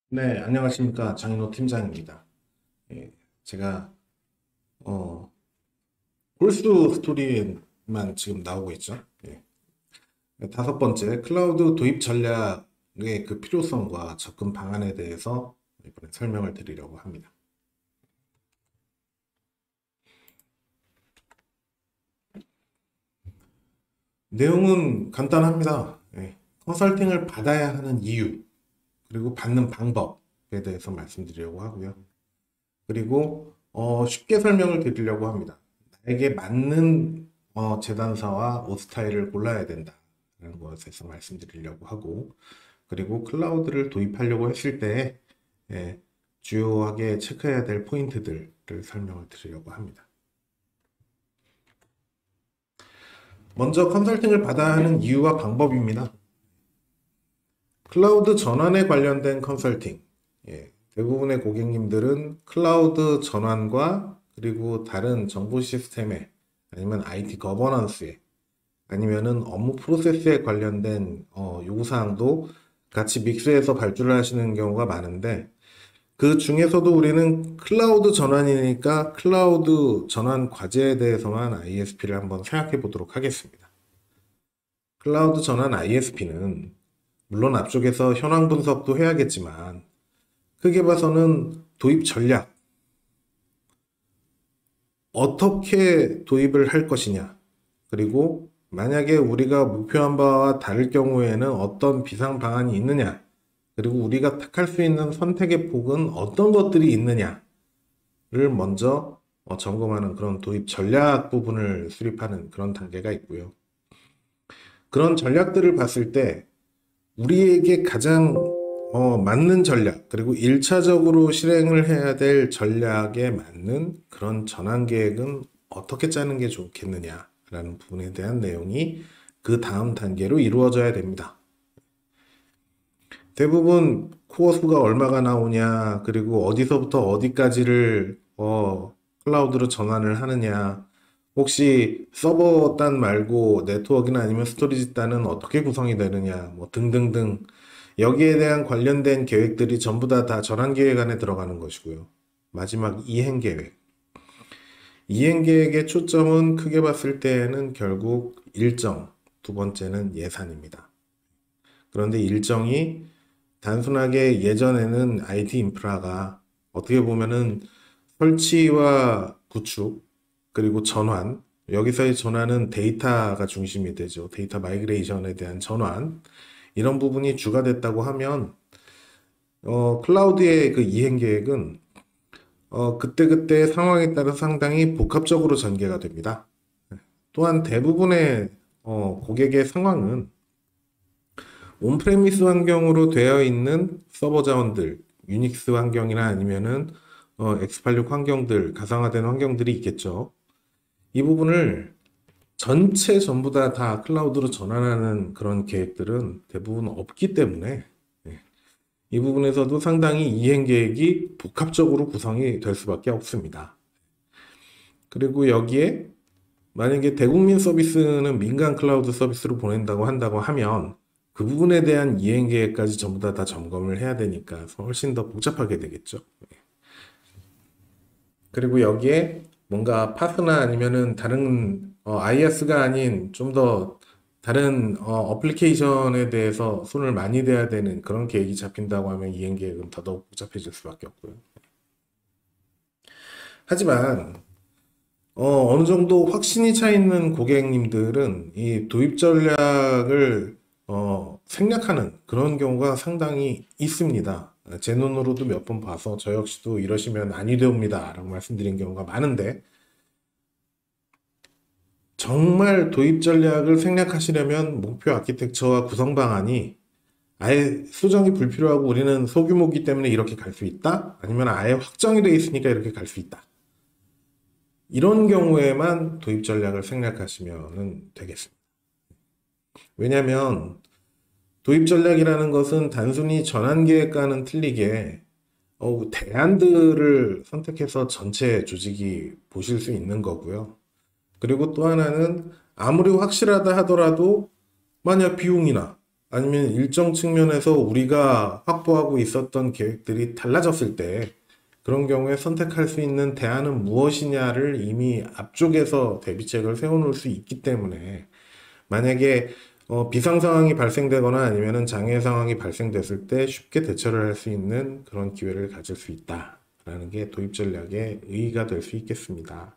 네, 안녕하십니까. 장인호 팀장입니다. 예, 제가, 어, 홀수 스토리만 지금 나오고 있죠. 예. 다섯 번째, 클라우드 도입 전략의 그 필요성과 접근 방안에 대해서 이번에 설명을 드리려고 합니다. 내용은 간단합니다. 예. 컨설팅을 받아야 하는 이유, 그리고 받는 방법에 대해서 말씀드리려고 하고요. 그리고 쉽게 설명을 드리려고 합니다. 나에게 맞는 재단사와 옷 스타일을 골라야 된다라는 것에서 말씀드리려고 하고, 그리고 클라우드를 도입하려고 했을 때 예, 주요하게 체크해야 될 포인트들을 설명을 드리려고 합니다. 먼저 컨설팅을 받아야 하는 이유와 방법입니다. 클라우드 전환에 관련된 컨설팅. 예, 대부분의 고객님들은 클라우드 전환과 그리고 다른 정보 시스템에 아니면 IT 거버넌스에 아니면은 업무 프로세스에 관련된 요구사항도 같이 믹스해서 발주를 하시는 경우가 많은데 그 중에서도 우리는 클라우드 전환이니까 클라우드 전환 과제에 대해서만 ISP를 한번 생각해 보도록 하겠습니다. 클라우드 전환 ISP는 물론 앞쪽에서 현황 분석도 해야겠지만 크게 봐서는 도입 전략, 어떻게 도입을 할 것이냐, 그리고 만약에 우리가 목표한 바와 다를 경우에는 어떤 비상 방안이 있느냐, 그리고 우리가 택할 수 있는 선택의 폭은 어떤 것들이 있느냐를 먼저 점검하는 그런 도입 전략 부분을 수립하는 그런 단계가 있고요. 그런 전략들을 봤을 때 우리에게 가장 맞는 전략, 그리고 1차적으로 실행을 해야 될 전략에 맞는 그런 전환 계획은 어떻게 짜는 게 좋겠느냐라는 부분에 대한 내용이 그 다음 단계로 이루어져야 됩니다. 대부분 코어 수가 얼마가 나오냐, 그리고 어디서부터 어디까지를 클라우드로 전환을 하느냐, 혹시 서버 단 말고 네트워크나 아니면 스토리지 단은 어떻게 구성이 되느냐, 뭐 등등등 여기에 대한 관련된 계획들이 전부 다 전환 계획 안에 들어가는 것이고요. 마지막 이행 계획. 이행 계획의 초점은 크게 봤을 때에는 결국 일정, 두 번째는 예산입니다. 그런데 일정이 단순하게 예전에는 IT 인프라가 어떻게 보면은 설치와 구축, 그리고 전환, 여기서의 전환은 데이터가 중심이 되죠. 데이터 마이그레이션에 대한 전환, 이런 부분이 주가 됐다고 하면, 클라우드의 그 이행 계획은, 그때그때 상황에 따라 상당히 복합적으로 전개가 됩니다. 또한 대부분의, 고객의 상황은 온프레미스 환경으로 되어 있는 서버 자원들, 유닉스 환경이나 아니면은 x86 환경들, 가상화된 환경들이 있겠죠. 이 부분을 전체 전부 다 클라우드로 전환하는 그런 계획들은 대부분 없기 때문에 예, 이 부분에서도 상당히 이행 계획이 복합적으로 구성이 될 수밖에 없습니다. 그리고 여기에 만약에 대국민 서비스는 민간 클라우드 서비스로 보낸다고 한다고 하면 그 부분에 대한 이행 계획까지 전부 다 점검을 해야 되니까 훨씬 더 복잡하게 되겠죠. 그리고 여기에 뭔가 파스나 아니면은 다른 IaaS가 아닌 좀 더 다른 어플리케이션에 대해서 손을 많이 대야 되는 그런 계획이 잡힌다고 하면 이행 계획은 더더욱 복잡해질 수밖에 없고요. 하지만 어느 정도 확신이 차 있는 고객님들은 이 도입 전략을 생략하는 그런 경우가 상당히 있습니다. 제 눈으로도 몇 번 봐서 저 역시도 이러시면 아니 되옵니다 라고 말씀드린 경우가 많은데 정말 도입 전략을 생략하시려면 목표 아키텍처와 구성 방안이 아예 수정이 불필요하고 우리는 소규모기 때문에 이렇게 갈 수 있다? 아니면 아예 확정이 돼 있으니까 이렇게 갈 수 있다. 이런 경우에만 도입 전략을 생략하시면 되겠습니다. 왜냐하면 도입 전략이라는 것은 단순히 전환 계획과는 틀리게 대안들을 선택해서 전체 조직이 보실 수 있는 거고요. 그리고 또 하나는 아무리 확실하다 하더라도 만약 비용이나 아니면 일정 측면에서 우리가 확보하고 있었던 계획들이 달라졌을 때 그런 경우에 선택할 수 있는 대안은 무엇이냐를 이미 앞쪽에서 대비책을 세워놓을 수 있기 때문에 만약에 비상 상황이 발생되거나 아니면은 장애 상황이 발생됐을 때 쉽게 대처를 할 수 있는 그런 기회를 가질 수 있다라는 게 도입 전략의 의의가 될 수 있겠습니다.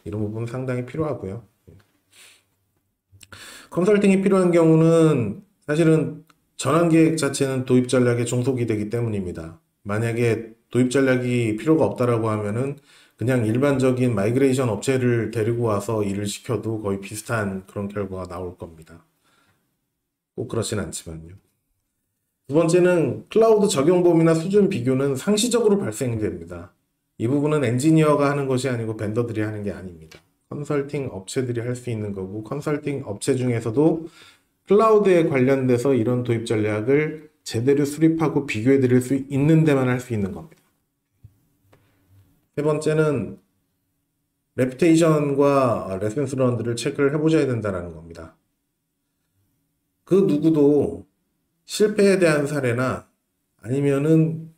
이런 부분 상당히 필요하고요. 컨설팅이 필요한 경우는 사실은 전환 계획 자체는 도입 전략의 종속이 되기 때문입니다. 만약에 도입 전략이 필요가 없다라고 하면은 그냥 일반적인 마이그레이션 업체를 데리고 와서 일을 시켜도 거의 비슷한 그런 결과가 나올 겁니다. 꼭 그렇진 않지만요. 두 번째는 클라우드 적용 범위나 수준 비교는 상시적으로 발생됩니다. 이 부분은 엔지니어가 하는 것이 아니고 벤더들이 하는 게 아닙니다. 컨설팅 업체들이 할 수 있는 거고 컨설팅 업체 중에서도 클라우드에 관련돼서 이런 도입 전략을 제대로 수립하고 비교해 드릴 수 있는 데만 할 수 있는 겁니다. 세 번째는 레퓨테이션과 레슨스 런들을 체크를 해보셔야 된다는 겁니다. 그 누구도 실패에 대한 사례나 아니면은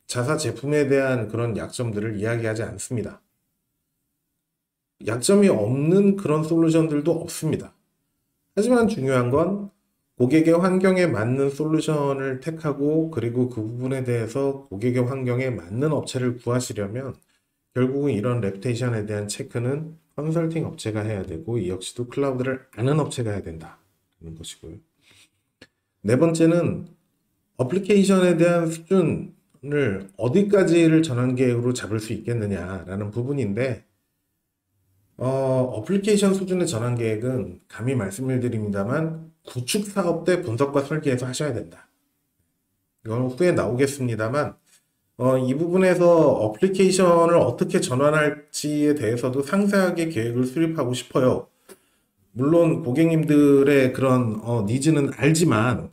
자사 제품에 대한 그런 약점들을 이야기하지 않습니다. 약점이 없는 그런 솔루션들도 없습니다. 하지만 중요한 건 고객의 환경에 맞는 솔루션을 택하고 그리고 그 부분에 대해서 고객의 환경에 맞는 업체를 구하시려면 결국은 이런 레퓨테이션에 대한 체크는 컨설팅 업체가 해야 되고 이 역시도 클라우드를 아는 업체가 해야 된다는 것이고요. 네 번째는 어플리케이션에 대한 수준을 어디까지를 전환 계획으로 잡을 수 있겠느냐라는 부분인데 어플리케이션 수준의 전환 계획은 감히 말씀을 드립니다만 구축 사업 때 분석과 설계해서 하셔야 된다. 이건 후에 나오겠습니다만 이 부분에서 어플리케이션을 어떻게 전환할지에 대해서도 상세하게 계획을 수립하고 싶어요. 물론 고객님들의 그런 니즈는 알지만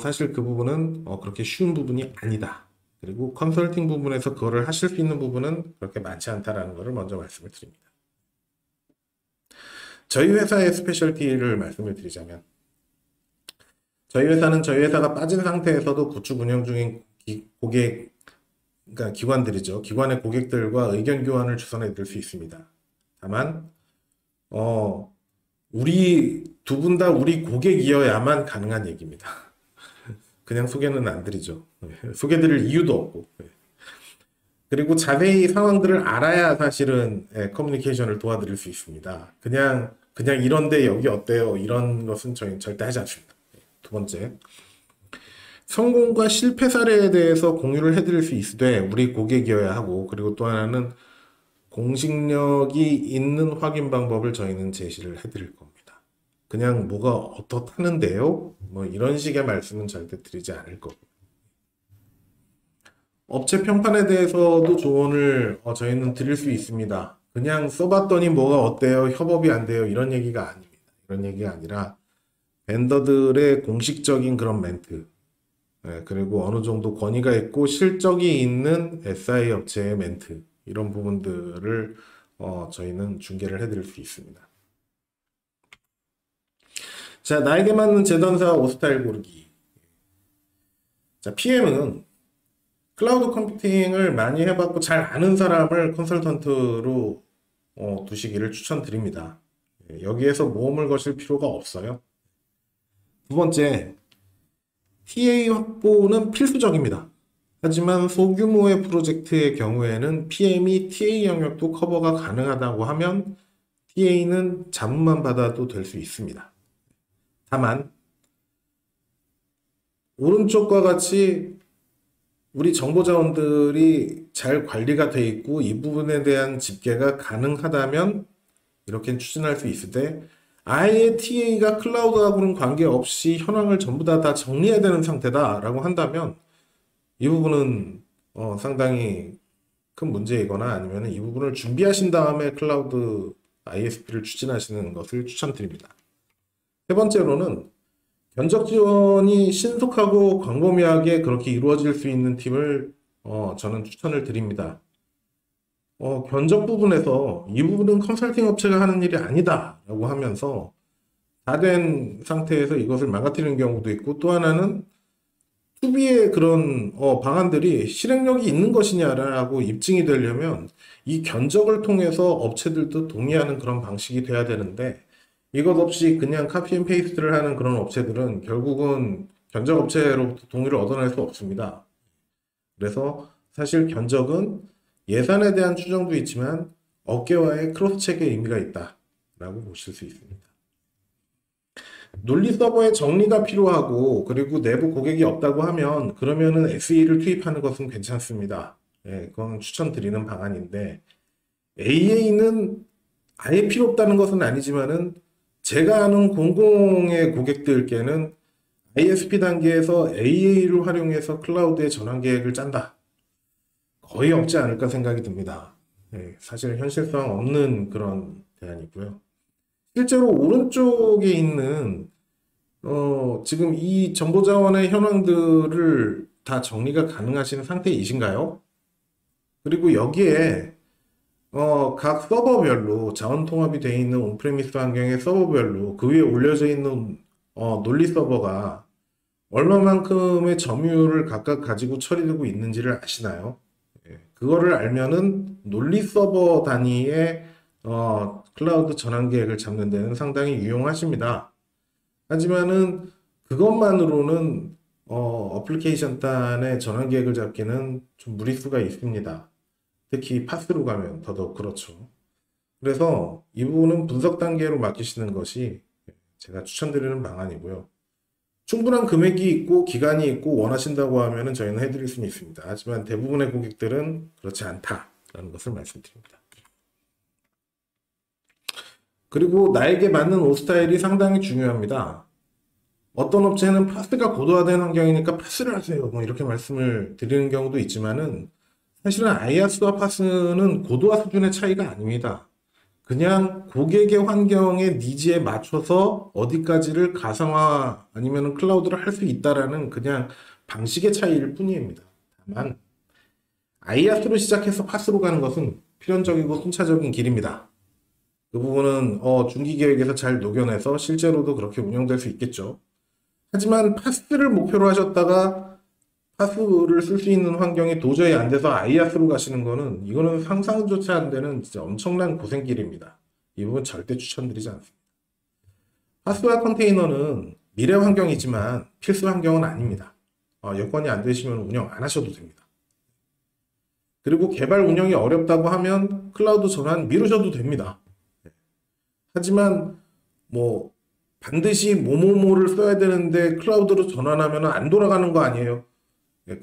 사실 그 부분은 그렇게 쉬운 부분이 아니다. 그리고 컨설팅 부분에서 그거를 하실 수 있는 부분은 그렇게 많지 않다라는 것을 먼저 말씀을 드립니다. 저희 회사의 스페셜티를 말씀을 드리자면 저희 회사는 저희 회사가 빠진 상태에서도 구축 운영 중인 고객, 그러니까 기관들이죠. 기관의 고객들과 의견 교환을 주선해 드릴 수 있습니다. 다만 우리 두 분 다 우리 고객이어야만 가능한 얘기입니다. 그냥 소개는 안 드리죠. 소개드릴 이유도 없고. 그리고 자세히 상황들을 알아야 사실은 커뮤니케이션을 도와드릴 수 있습니다. 그냥 이런데 여기 어때요? 이런 것은 저희는 절대 하지 않습니다. 두 번째, 성공과 실패 사례에 대해서 공유를 해드릴 수 있으되 우리 고객이어야 하고 그리고 또 하나는 공식력이 있는 확인 방법을 저희는 제시를 해드릴 겁니다. 그냥 뭐가 어떻다는데요? 뭐 이런 식의 말씀은 절대 드리지 않을 거고. 업체 평판에 대해서도 조언을 저희는 드릴 수 있습니다. 그냥 써봤더니 뭐가 어때요? 협업이 안 돼요. 이런 얘기가 아닙니다. 이런 얘기가 아니라 벤더들의 공식적인 그런 멘트, 그리고 어느 정도 권위가 있고 실적이 있는 SI 업체의 멘트, 이런 부분들을 저희는 중계를 해드릴 수 있습니다. 자, 나에게 맞는 재단사 5스타일 고르기. 자, PM은 클라우드 컴퓨팅을 많이 해봤고 잘 아는 사람을 컨설턴트로 두시기를 추천드립니다. 여기에서 모험을 거실 필요가 없어요. 두 번째, TA 확보는 필수적입니다. 하지만 소규모의 프로젝트의 경우에는 PM이 TA 영역도 커버가 가능하다고 하면 TA는 자문만 받아도 될 수 있습니다. 다만 오른쪽과 같이 우리 정보자원들이 잘 관리가 돼 있고 이 부분에 대한 집계가 가능하다면 이렇게 추진할 수 있으되 아예 TA가 클라우드하고는 관계없이 현황을 전부 다 정리해야 되는 상태다라고 한다면 이 부분은 상당히 큰 문제이거나 아니면 이 부분을 준비하신 다음에 클라우드 ISP를 추진하시는 것을 추천드립니다. 세 번째로는 견적 지원이 신속하고 광범위하게 그렇게 이루어질 수 있는 팀을 저는 추천을 드립니다. 견적 부분에서 이 부분은 컨설팅 업체가 하는 일이 아니다 라고 하면서 다 된 상태에서 이것을 망가뜨리는 경우도 있고, 또 하나는 투비의 그런 방안들이 실행력이 있는 것이냐라고 입증이 되려면 이 견적을 통해서 업체들도 동의하는 그런 방식이 돼야 되는데, 이것 없이 그냥 카피 앤 페이스트를 하는 그런 업체들은 결국은 견적 업체로부터 동의를 얻어낼 수 없습니다. 그래서 사실 견적은 예산에 대한 추정도 있지만 업계와의 크로스 체크의 의미가 있다라고 보실 수 있습니다. 논리 서버에 정리가 필요하고 그리고 내부 고객이 없다고 하면 그러면은 SE를 투입하는 것은 괜찮습니다. 예, 그건 추천드리는 방안인데 AA는 아예 필요 없다는 것은 아니지만은 제가 아는 공공의 고객들께는 ISP 단계에서 AA를 활용해서 클라우드의 전환 계획을 짠다. 거의 없지 않을까 생각이 듭니다. 예, 사실 현실성 없는 그런 대안이고요. 실제로 오른쪽에 있는 지금 이 정보자원의 현황들을 다 정리가 가능하신 상태이신가요? 그리고 여기에 각 서버별로 자원 통합이 되어 있는 온프레미스 환경의 서버별로 그 위에 올려져 있는 논리 서버가 얼마만큼의 점유율을 각각 가지고 처리되고 있는지를 아시나요? 예, 그거를 알면은 논리 서버 단위의 클라우드 전환 계획을 잡는 데는 상당히 유용하십니다. 하지만은 그것만으로는 어플리케이션 단의 전환 계획을 잡기는 좀 무리수가 있습니다. 특히 파스로 가면 더더욱 그렇죠. 그래서 이 부분은 분석 단계로 맡기시는 것이 제가 추천드리는 방안이고요. 충분한 금액이 있고 기간이 있고 원하신다고 하면은 저희는 해드릴 수는 있습니다. 하지만 대부분의 고객들은 그렇지 않다라는 것을 말씀드립니다. 그리고 나에게 맞는 옷 스타일이 상당히 중요합니다. 어떤 업체는 파스가 고도화된 환경이니까 파스를 하세요. 뭐 이렇게 말씀을 드리는 경우도 있지만은 사실은 아이아스와 파스는 고도화 수준의 차이가 아닙니다. 그냥 고객의 환경의 니즈에 맞춰서 어디까지를 가상화 아니면 클라우드를 할 수 있다라는 그냥 방식의 차이일 뿐입니다. 다만 아이아스로 시작해서 파스로 가는 것은 필연적이고 순차적인 길입니다. 그 부분은 중기 계획에서 잘 녹여내서 실제로도 그렇게 운영될 수 있겠죠. 하지만 파스를 목표로 하셨다가 파스를 쓸 수 있는 환경이 도저히 안 돼서 아이아스로 가시는 거는 이거는 상상조차 안 되는 진짜 엄청난 고생길입니다. 이 부분 절대 추천드리지 않습니다. 파스와 컨테이너는 미래 환경이지만 필수 환경은 아닙니다. 여건이 안 되시면 운영 안 하셔도 됩니다. 그리고 개발 운영이 어렵다고 하면 클라우드 전환 미루셔도 됩니다. 하지만 뭐 반드시 뭐뭐뭐를 써야 되는데 클라우드로 전환하면 안 돌아가는 거 아니에요?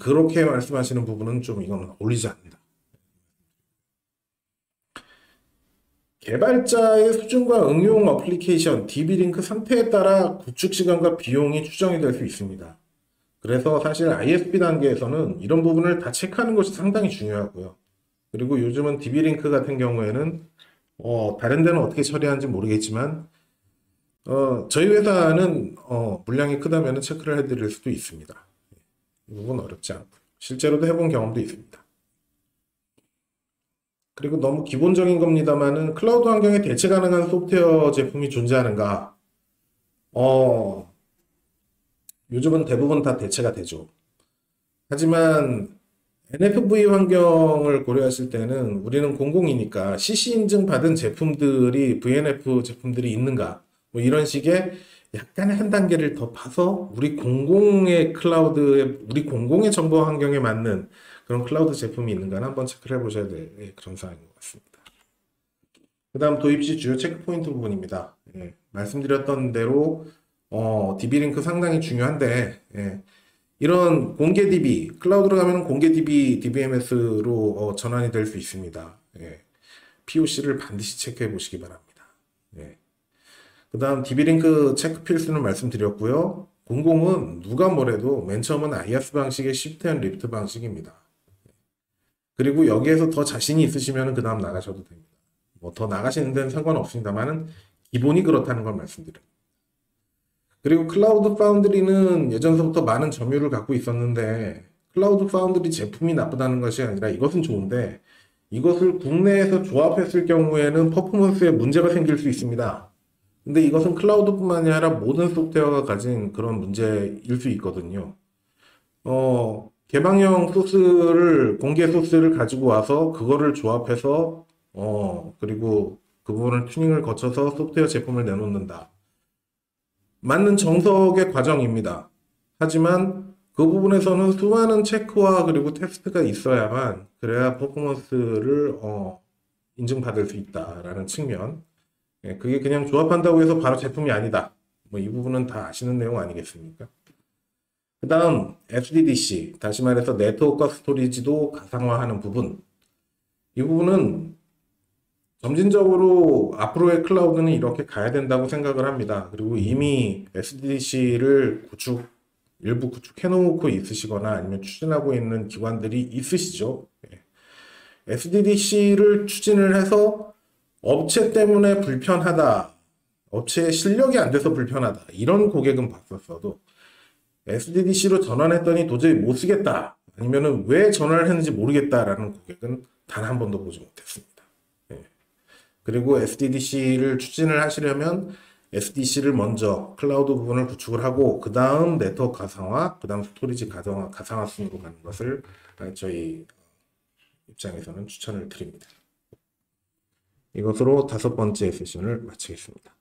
그렇게 말씀하시는 부분은 좀 이건 어울리지 않는다. 개발자의 수준과 응용 어플리케이션, DB-링크 상태에 따라 구축 시간과 비용이 추정이 될 수 있습니다. 그래서 사실 ISP 단계에서는 이런 부분을 다 체크하는 것이 상당히 중요하고요. 그리고 요즘은 DB-링크 같은 경우에는 다른 데는 어떻게 처리하는지 모르겠지만 저희 회사는 물량이 크다면 체크를 해드릴 수도 있습니다. 이 부분 어렵지 않고 실제로도 해본 경험도 있습니다. 그리고 너무 기본적인 겁니다만은 클라우드 환경에 대체 가능한 소프트웨어 제품이 존재하는가? 요즘은 대부분 다 대체가 되죠. 하지만 NFV 환경을 고려하실 때는 우리는 공공이니까 CC 인증 받은 제품들이 VNF 제품들이 있는가? 뭐 이런 식의 약간의 한 단계를 더 파서 우리 공공의 클라우드에 우리 공공의 정보 환경에 맞는 그런 클라우드 제품이 있는가는 한번 체크를 해보셔야 될 그런 사항인 것 같습니다. 그 다음 도입 시 주요 체크 포인트 부분입니다. 말씀드렸던 대로 DB-링크 상당히 중요한데 이런 공개 DB, 클라우드로 가면 공개 DB, DBMS로 전환이 될 수 있습니다. POC를 반드시 체크해 보시기 바랍니다. 그 다음 DB-링크 체크 필수는 말씀드렸고요. 공공은 누가 뭐래도 맨 처음은 IaaS 방식의 Shift and Lift 방식입니다. 그리고 여기에서 더 자신이 있으시면 그 다음 나가셔도 됩니다. 뭐 더 나가시는 데는 상관없습니다만은 기본이 그렇다는 걸 말씀드립니다. 그리고 클라우드 파운드리는 예전서부터 많은 점유율을 갖고 있었는데 클라우드 파운드리 제품이 나쁘다는 것이 아니라 이것은 좋은데 이것을 국내에서 조합했을 경우에는 퍼포먼스에 문제가 생길 수 있습니다. 근데 이것은 클라우드뿐만이 아니라 모든 소프트웨어가 가진 그런 문제일 수 있거든요. 개방형 소스를, 공개 소스를 가지고 와서 그거를 조합해서, 그리고 그 부분을 튜닝을 거쳐서 소프트웨어 제품을 내놓는다. 맞는 정석의 과정입니다. 하지만 그 부분에서는 수많은 체크와 그리고 테스트가 있어야만 그래야 퍼포먼스를 인증받을 수 있다라는 측면. 예, 그게 그냥 조합한다고 해서 바로 제품이 아니다. 뭐 이 부분은 다 아시는 내용 아니겠습니까? 그 다음 SDDC, 다시 말해서 네트워크와 스토리지도 가상화하는 부분. 이 부분은 점진적으로 앞으로의 클라우드는 이렇게 가야 된다고 생각을 합니다. 그리고 이미 SDDC를 일부 구축해 놓고 있으시거나 아니면 추진하고 있는 기관들이 있으시죠. SDDC를 추진을 해서 업체 때문에 불편하다. 업체의 실력이 안 돼서 불편하다. 이런 고객은 봤었어도 SDDC로 전환했더니 도저히 못 쓰겠다. 아니면은 왜 전환을 했는지 모르겠다라는 고객은 단 한 번도 보지 못했습니다. 예. 그리고 SDDC를 추진을 하시려면 SDC를 먼저 클라우드 부분을 구축을 하고 그 다음 네트워크 가상화, 그 다음 스토리지 가상화 순으로 가는 것을 저희 입장에서는 추천을 드립니다. 이것으로 5번째 세션을 마치겠습니다.